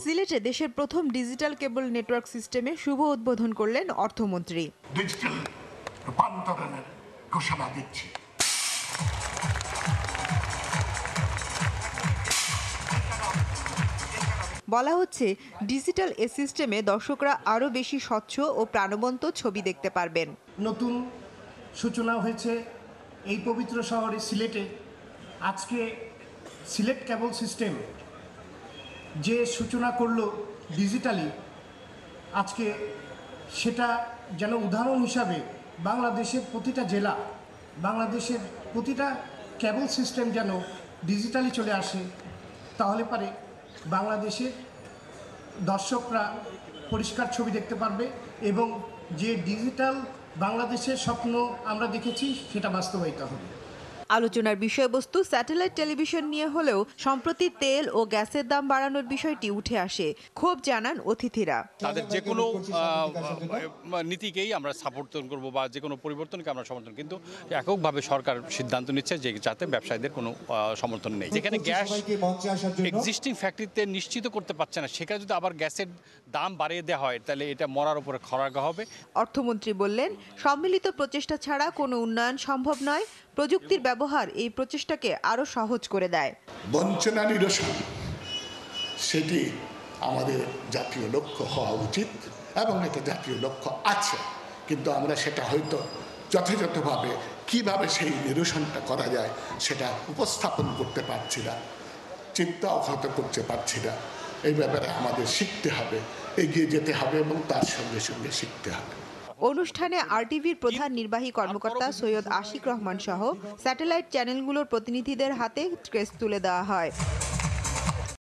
সিলেটে দেশের প্রথম ডিজিটাল কেবল নেটওয়ার্ক সিস্টেমে শুভ উদ্বোধন করলেন অর্থমন্ত্রী। ডিজিটাল রূপান্তরণের ঘোষণা দিচ্ছি। বলা হচ্ছে ডিজিটাল এ সিস্টেমে দর্শকরা আরও বেশি স্বচ্ছ ও প্রাণবন্ত ছবি দেখতে পারবেন। নতুন সূচনা হয়েছে এই পবিত্র শহরে সিলেটে। আজকে সিলেট কেবল সিস্টেম যে সূচনা করলো ডিজিটালি, আজকে সেটা যেন উদাহরণ হিসাবে বাংলাদেশের প্রতিটা জেলা, বাংলাদেশের প্রতিটা কেবল সিস্টেম যেন ডিজিটালি চলে আসে, তাহলে পারে বাংলাদেশের দর্শকরা পরিষ্কার ছবি দেখতে পারবে এবং যে ডিজিটাল বাংলাদেশের স্বপ্ন আমরা দেখেছি সেটা বাস্তবায়িত হবে। আলোচনার বিষয়বস্তু স্যাটেলাইট টেলিভিশন নিয়ে হলেও সম্প্রতি তেল ও গ্যাসের দাম বাড়ানোর বিষয়টি উঠে আসে। ক্ষোভ জানান অতিথিরা। তাদের যে কোনো নীতিকেই আমরা সাপোর্ট করব বা যে কোনো পরিবর্তনকে আমরা সমর্থন, কিন্তু এককভাবে সরকার সিদ্ধান্ত নিচ্ছে যে যাতে ব্যবসায়ীদের কোনো সমর্থন নেই। যেখানে গ্যাস এক্সিস্টিং ফ্যাক্টরিতে নিশ্চিত করতে পারছে না, সেখানে যদি আবার গ্যাসের দাম বাড়িয়ে দেওয়া হয় তাহলে এটা মরার উপরে খড়াগা হবে। অর্থমন্ত্রী বললেন, সম্মিলিত প্রচেষ্টা ছাড়া কোনো উন্নয়ন সম্ভব নয়। প্রযুক্তির ব্যবহার এই প্রচেষ্টাকে আরও সহজ করে দেয়। বঞ্চনা নিরসন সেটি আমাদের জাতীয় লক্ষ্য হওয়া উচিত এবং এটা জাতীয় লক্ষ্য আছে, কিন্তু আমরা সেটা হয়তো যথাযথভাবে কিভাবে সেই নিরসনটা করা যায় সেটা উপস্থাপন করতে পারছি না, চিন্তাও হয়তো করতে পারছি না। এই ব্যাপারে আমাদের শিখতে হবে, এগিয়ে যেতে হবে এবং তার সঙ্গে সঙ্গে শিখতে হবে। অনুষ্ঠানে আরটিভির প্রধান নির্বাহী কর্মকর্তা সৈয়দ আশিক রহমান সহ স্যাটেলাইট চ্যানেলগুলোর প্রতিনিধিদের হাতে ক্রেস্ট তুলে দেওয়া হয়।